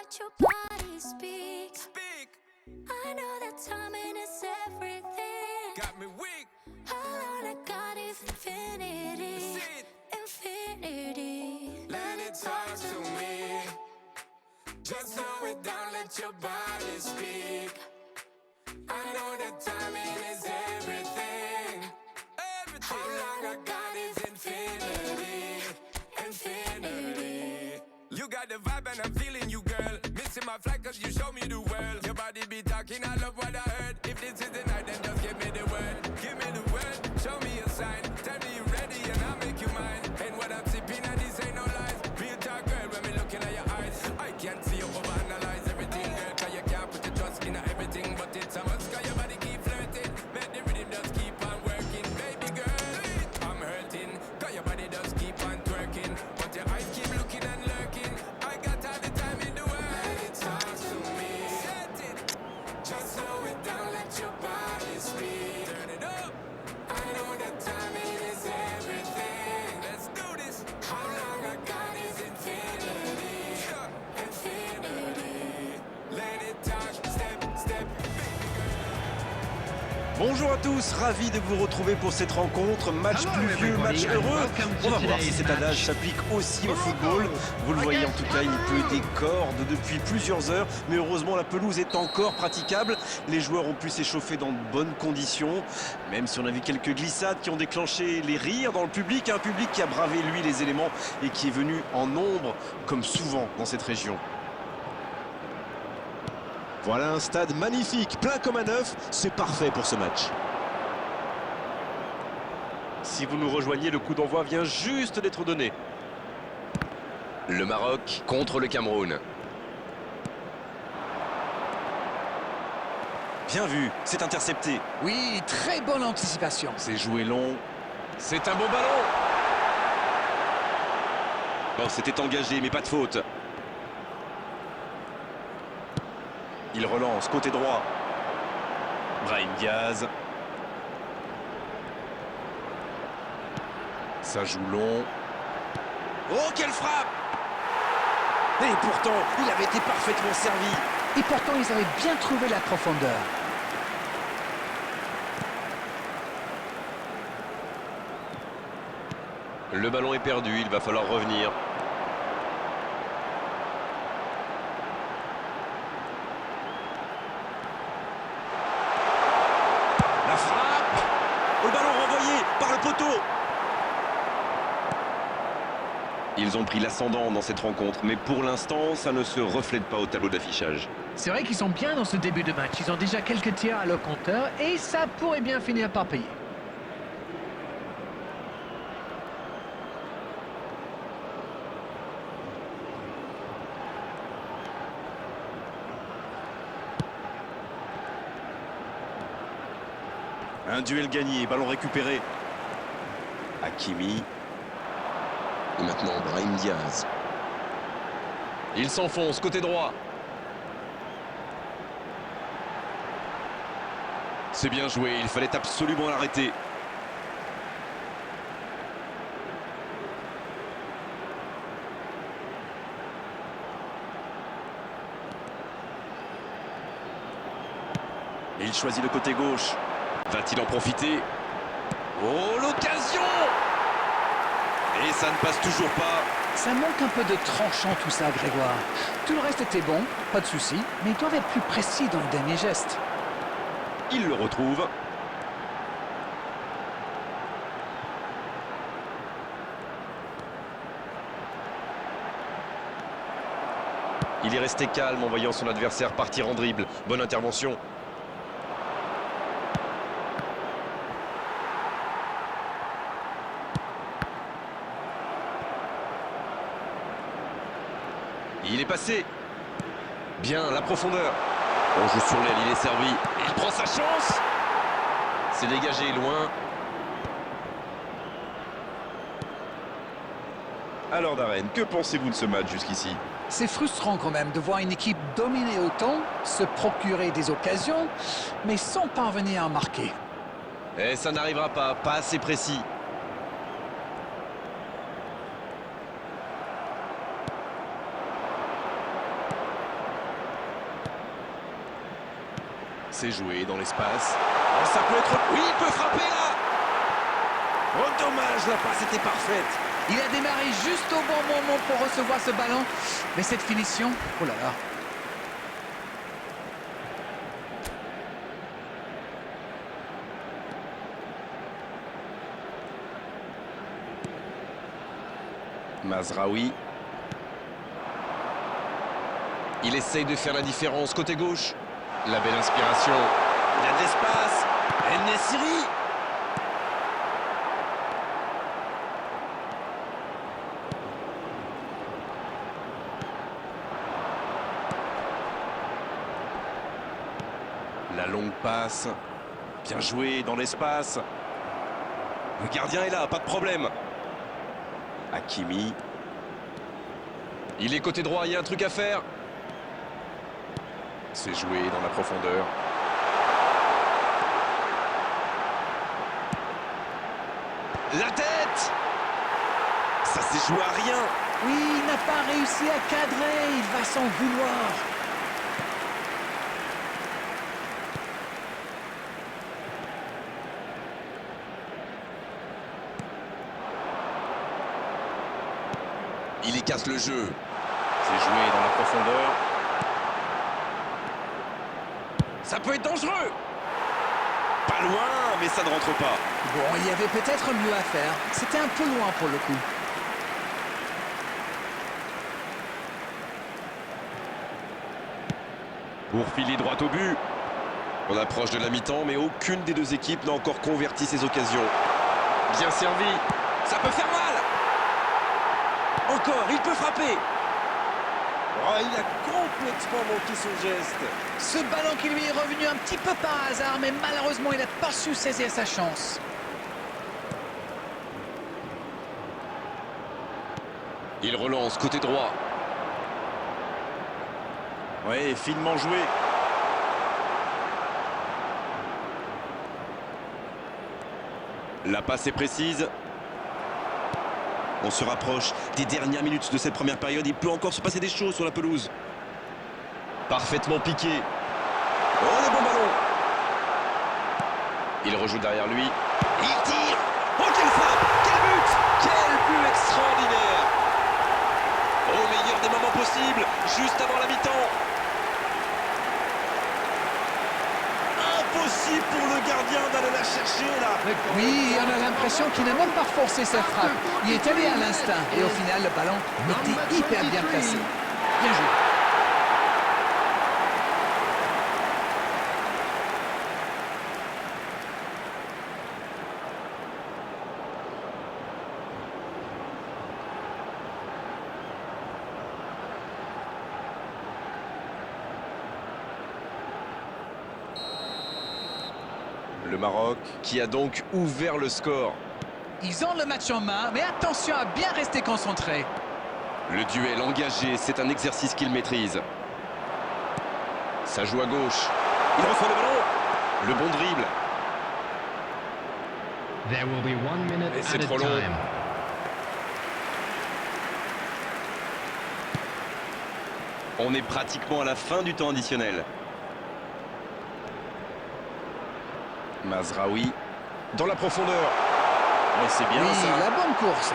let your body speak. I know that timing is everything. Got me weak. All I got is infinity. Infinity. Let it talk to me. Just slow it down, let your body speak. I know that timing is everything. All I got is infinity. Infinity. You got the vibe and I'm feeling you, girl. Missing my flight cause you show me the world. Your body be talking, I love what I heard. If this is the night, then just give me the word. Give me the word, show me a sign. Tell me you ready and I'll make you mine. And what I'm sipping and this ain't no lies. Real talk, girl, when me looking at your eyes. I can't see you overanalyze everything, girl. Cause you can't put your trust in everything. But it's a must cause your body keep flirting. Make the rhythm just keep on working. Baby girl, I'm hurting. Cause your body just keep on twerking. But your eyes keep looking and lurking. I got all the time in the world. Let it talk to me. Set it. Just slow it down, let your body speak. Turn it up. I know that timing is everything. Let's do this. How long I got is infinity. Infinity. Let it talk, step, step. Bonjour à tous, ravi de vous retrouver pour cette rencontre. Match pluvieux, match heureux. On va voir si cet adage s'applique aussi au football. Vous le voyez, en tout cas, il pleut des cordes depuis plusieurs heures. Mais heureusement, la pelouse est encore praticable. Les joueurs ont pu s'échauffer dans de bonnes conditions. Même si on a vu quelques glissades qui ont déclenché les rires dans le public. Un public qui a bravé, lui, les éléments et qui est venu en nombre, comme souvent dans cette région. Voilà un stade magnifique, plein comme un œuf, c'est parfait pour ce match. Si vous nous rejoignez, le coup d'envoi vient juste d'être donné. Le Maroc contre le Cameroun. Bien vu, c'est intercepté. Oui, très bonne anticipation. C'est joué long. C'est un bon ballon. Oh, c'était engagé, mais pas de faute. Il relance, côté droit. Brahim Diaz. Ça joue long. Oh, quelle frappe! Et pourtant, il avait été parfaitement servi. Et pourtant, ils avaient bien trouvé la profondeur. Le ballon est perdu, il va falloir revenir. La frappe! Le ballon renvoyé par le poteau. Ils ont pris l'ascendant dans cette rencontre, mais pour l'instant, ça ne se reflète pas au tableau d'affichage. C'est vrai qu'ils sont bien dans ce début de match. Ils ont déjà quelques tirs à leur compteur et ça pourrait bien finir par payer. Un duel gagné, ballon récupéré. Hakimi. Et maintenant Brahim Diaz. Il s'enfonce, côté droit. C'est bien joué, il fallait absolument l'arrêter. Et il choisit le côté gauche. Va-t-il en profiter? Oh, l'occasion! Et ça ne passe toujours pas. Ça manque un peu de tranchant tout ça, Grégoire. Tout le reste était bon, pas de souci, mais ils doivent être plus précis dans le dernier geste. Il le retrouve. Il est resté calme en voyant son adversaire partir en dribble. Bonne intervention. Il est passé. Bien, la profondeur. On joue sur l'aile, il est servi. Il prend sa chance. C'est dégagé loin. Alors Darren, que pensez-vous de ce match jusqu'ici? C'est frustrant quand même de voir une équipe dominer autant, se procurer des occasions, mais sans parvenir à marquer. Et ça n'arrivera pas assez précis. C'est joué dans l'espace. Oh, ça peut être... Oui, il peut frapper là. Oh, dommage, la passe était parfaite. Il a démarré juste au bon moment pour recevoir ce ballon. Mais cette finition, oh là là. Mazraoui. Il essaye de faire la différence côté gauche. La belle inspiration. Il y a de l'espace. El-Nessiri. La longue passe. Bien joué dans l'espace. Le gardien est là, pas de problème. Hakimi. Il est côté droit, il y a un truc à faire. C'est joué dans la profondeur. La tête. Ça s'est joué à rien. Oui, il n'a pas réussi à cadrer. Il va s'en vouloir. Il y casse le jeu. C'est joué dans la profondeur. Ça peut être dangereux. Pas loin, mais ça ne rentre pas. Bon, il y avait peut-être mieux à faire. C'était un peu loin pour le coup. Pour filer droit au but. On approche de la mi-temps, mais aucune des deux équipes n'a encore converti ses occasions. Bien servi. Ça peut faire mal. Encore, il peut frapper. Oh, il a complètement manqué son geste. Ce ballon qui lui est revenu un petit peu par hasard, mais malheureusement, il n'a pas su saisir sa chance. Il relance côté droit. Ouais, finement joué. La passe est précise. On se rapproche des dernières minutes de cette première période. Il peut encore se passer des choses sur la pelouse. Parfaitement piqué. Oh, le bon ballon. Il rejoue derrière lui. Il tire. Oh, quelle frappe. Quel but. Quel but extraordinaire. Au meilleur des moments possibles, juste avant la mi-temps. Impossible pour le gardien d'aller la chercher là. Oui, on a l'impression qu'il n'a même pas forcé sa frappe. Il est allé à l'instinct et au final, le ballon était hyper bien placé. Bien joué. Le Maroc. Qui a donc ouvert le score. Ils ont le match en main, mais attention à bien rester concentré. Le duel engagé, c'est un exercice qu'il maîtrise. Ça joue à gauche. Il reçoit le ballon. Le bon dribble. There will be 1 minute Et c'est added trop long. time. On est pratiquement à la fin du temps additionnel. Mazraoui. Dans la profondeur. Mais c'est bien Oui, ça. la bonne course.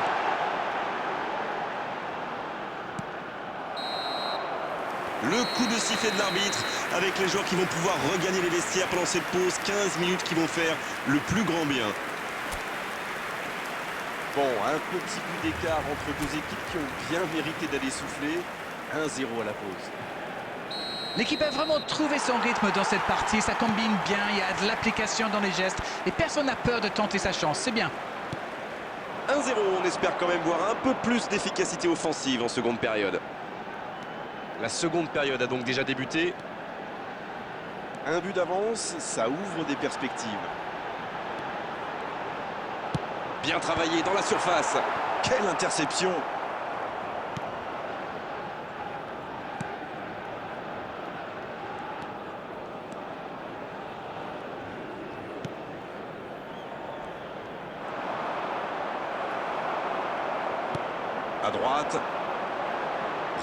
Le coup de sifflet de l'arbitre avec les joueurs qui vont pouvoir regagner les vestiaires pendant cette pause. 15 minutes qui vont faire le plus grand bien. Bon, un petit but d'écart entre deux équipes qui ont bien mérité d'aller souffler. 1-0 à la pause. L'équipe a vraiment trouvé son rythme dans cette partie. Ça combine bien, il y a de l'application dans les gestes. Et personne n'a peur de tenter sa chance, c'est bien. 1-0, on espère quand même voir un peu plus d'efficacité offensive en seconde période. La seconde période a donc déjà débuté. Un but d'avance, ça ouvre des perspectives. Bien travaillé dans la surface. Quelle interception! À droite.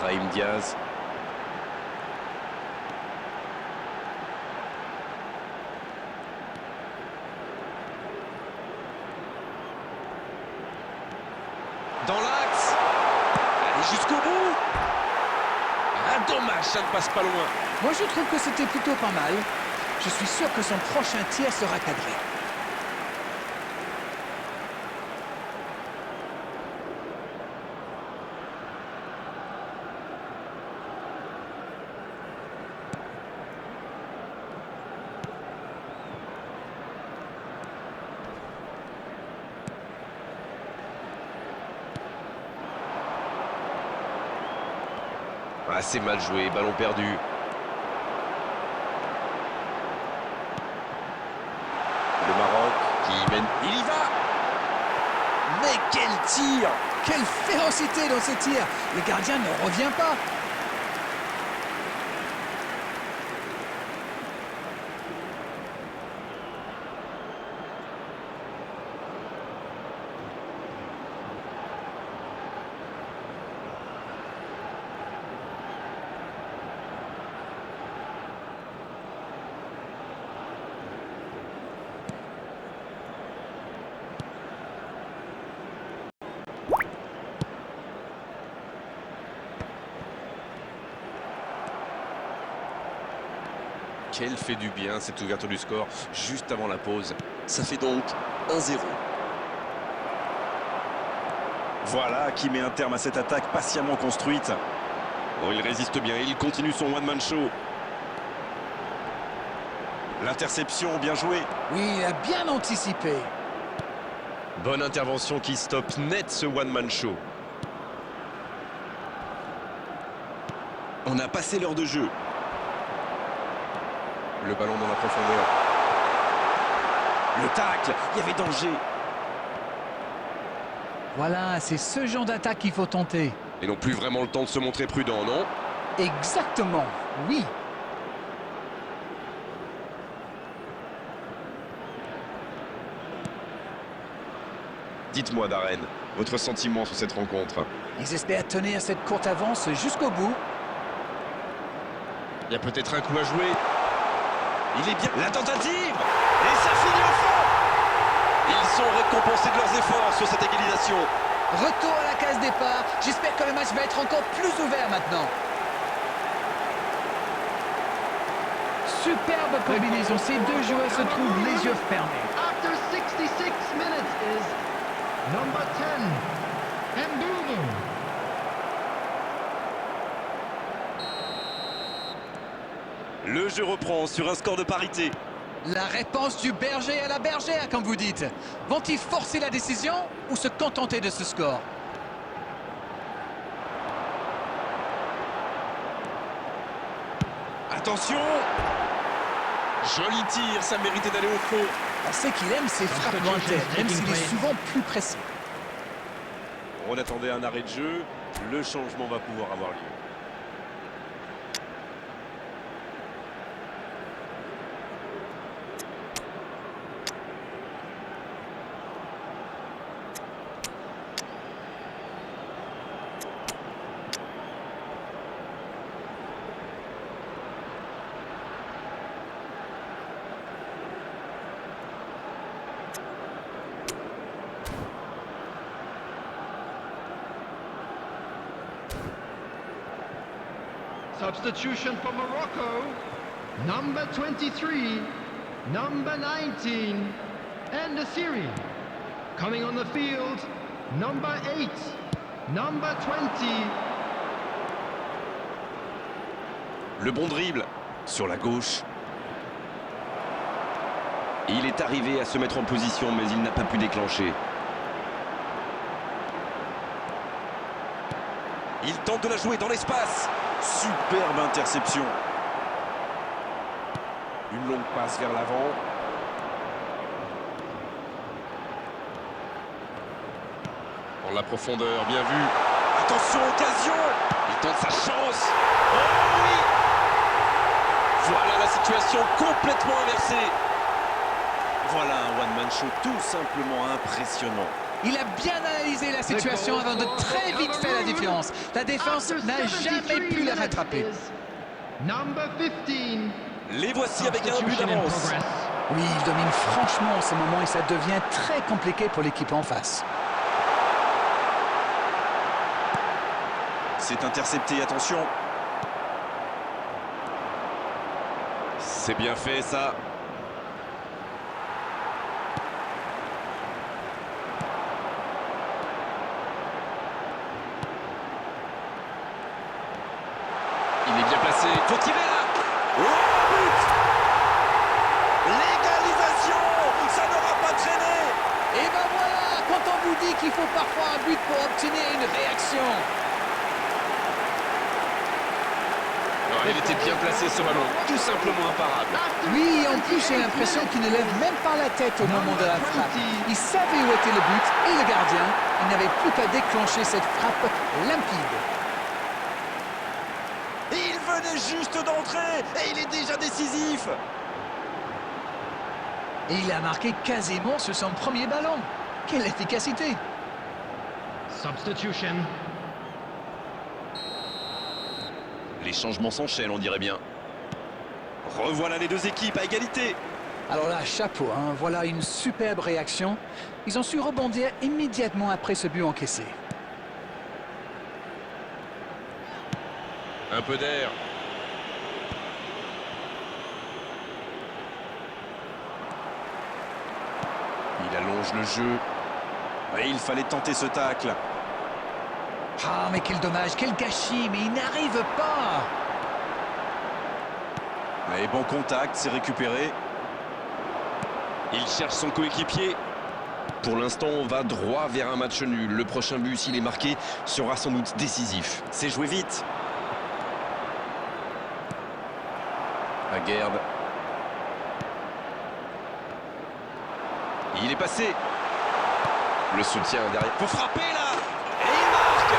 Brahim Diaz. jusqu'au bout. Ah, dommage, ça ne passe pas loin. Moi, je trouve que c'était plutôt pas mal. Je suis sûr que son prochain tir sera cadré. Ah, c'est mal joué, ballon perdu. Le Maroc qui mène. Il y va. Mais quel tir! Quelle férocité dans ce tir! Le gardien ne revient pas. Quel fait du bien cette ouverture du score juste avant la pause. Ça fait donc 1-0. Voilà qui met un terme à cette attaque patiemment construite. Oh, il résiste bien, il continue son one-man show. L'interception, bien joué. Oui, il a bien anticipé. Bonne intervention qui stoppe net ce one-man show. On a passé l'heure de jeu. Le ballon dans la profondeur. Le tacle, il y avait danger. Voilà, c'est ce genre d'attaque qu'il faut tenter. Ils n'ont plus vraiment le temps de se montrer prudents, non? Exactement, oui. Dites-moi, Darren, votre sentiment sur cette rencontre? Ils espèrent tenir cette courte avance jusqu'au bout. Il y a peut-être un coup à jouer. Il est bien. La tentative. Et ça finit au fond. Ils sont récompensés de leurs efforts sur cette égalisation. Retour à la case départ. J'espère que le match va être encore plus ouvert maintenant. Superbe combinaison. Ces deux joueurs se trouvent les yeux fermés. After 66 minutes is number 10, Mbeumo. Le jeu reprend sur un score de parité. La réponse du berger à la bergère, comme vous dites. Vont-ils forcer la décision ou se contenter de ce score? Attention. Joli tir, ça méritait d'aller au fond. On sait qu'il aime ses frappes lointaines, même s'il est souvent plus précis. On attendait un arrêt de jeu. Le changement va pouvoir avoir lieu. Substitution for Morocco. Number 23, number 19, and the Syri. Coming on the field, number 8, number 20. Le bon dribble sur la gauche. Il est arrivé à se mettre en position, mais il n'a pas pu déclencher. Il tente de la jouer dans l'espace. Superbe interception. Une longue passe vers l'avant. En la profondeur, bien vu. Attention, occasion. Il tente sa chance. Oh oui! Voilà la situation complètement inversée. Voilà un one-man show tout simplement impressionnant. Il a bien analysé la situation avant de très vite faire la différence. La défense n'a jamais pu le rattraper. Number 15. Les voici avec un but d'avance. Oui, il domine franchement en ce moment et ça devient très compliqué pour l'équipe en face. c'est intercepté, attention. C'est bien fait ça. Il est bien placé. Faut tirer là. Oh, but! L'égalisation! Ça n'aura pas traîné! Et ben voilà, quand on vous dit qu'il faut parfois un but pour obtenir une réaction. Il était bien placé ce ballon, tout simplement imparable. Oui, en plus j'ai l'impression qu'il ne lève même pas la tête au moment de la frappe. Il savait où était le but et le gardien. Il n'avait plus qu'à déclencher cette frappe limpide. Il venait juste d'entrer et il est déjà décisif. Et il a marqué quasiment sur son premier ballon. Quelle efficacité! Substitution. Les changements s'enchaînent, on dirait bien. Revoilà les deux équipes à égalité. Alors là, chapeau, hein, voilà une superbe réaction. Ils ont su rebondir immédiatement après ce but encaissé. Un peu d'air. Il allonge le jeu. Et il fallait tenter ce tacle. Ah, mais quel dommage, quel gâchis, mais il n'arrive pas! Et bon contact, c'est récupéré. Il cherche son coéquipier. Pour l'instant, on va droit vers un match nul. Le prochain but, s'il est marqué, sera sans doute décisif. C'est joué vite. Aguerd. Il est passé. Le soutien derrière. Faut frapper là. Et il marque.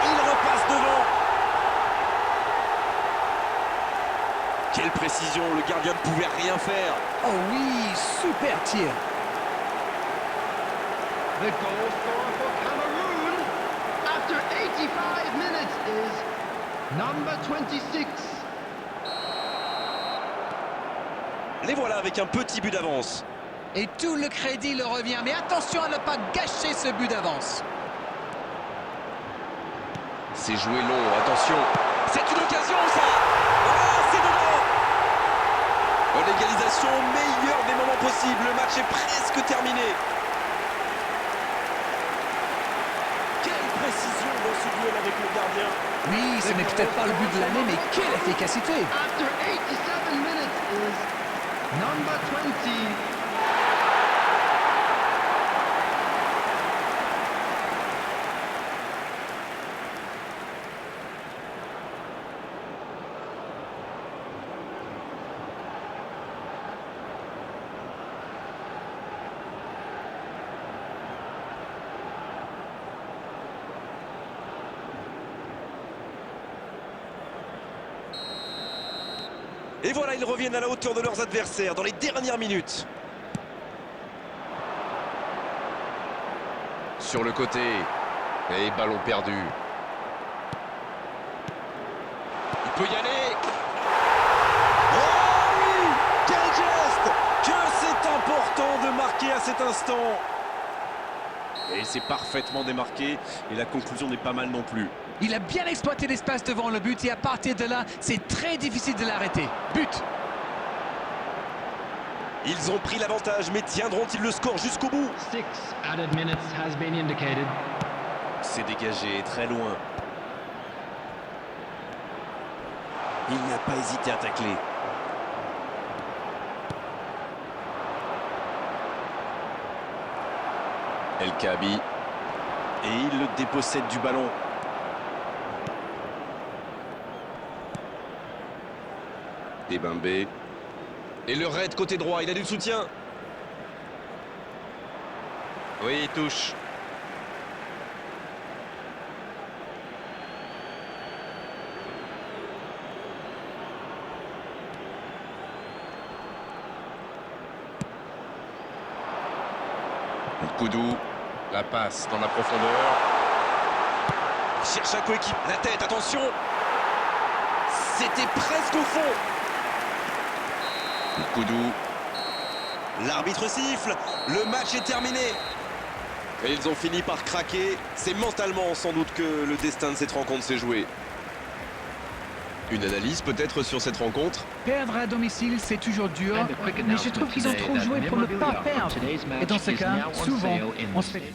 Il repasse devant. Quelle précision, le gardien ne pouvait rien faire. Oh oui, super tir! The goal scorer for Cameroon after 85 minutes is number 26. Les voilà avec un petit but d'avance. Et tout le crédit leur revient, mais attention à ne pas gâcher ce but d'avance. C'est joué long, attention. C'est une occasion ça. Ah, c'est dedans. L'égalisation au meilleur des moments possibles. Le match est presque terminé. Quelle précision dans ce duel avec le gardien. Oui, ce n'est peut-être pas le but de l'année, mais quelle efficacité! After 87 minutes is number 20. Et voilà, ils reviennent à la hauteur de leurs adversaires dans les dernières minutes. Sur le côté. Et ballon perdu. Il peut y aller. Oh oui, quel geste. Que c'est important de marquer à cet instant. Et c'est parfaitement démarqué. Et la conclusion n'est pas mal non plus. Il a bien exploité l'espace devant le but et à partir de là, c'est très difficile de l'arrêter. But! Ils ont pris l'avantage, mais tiendront-ils le score jusqu'au bout? 6 added minutes has been indicated. C'est dégagé, très loin. Il n'a pas hésité à tacler. El Kaabi. Et il le dépossède du ballon. Ebimbe. Et le raid côté droit, il a du soutien. Oui, il touche. Koudou, la passe dans la profondeur. Il cherche un coéquipe. La tête, attention. C'était presque au fond. Koudou. L'arbitre siffle. Le match est terminé. Et ils ont fini par craquer. C'est mentalement sans doute que le destin de cette rencontre s'est joué. Une analyse peut-être sur cette rencontre. Perdre à domicile, c'est toujours dur, mais je trouve qu'ils ont trop joué pour ne pas perdre. Et dans ce cas, souvent, on se fait...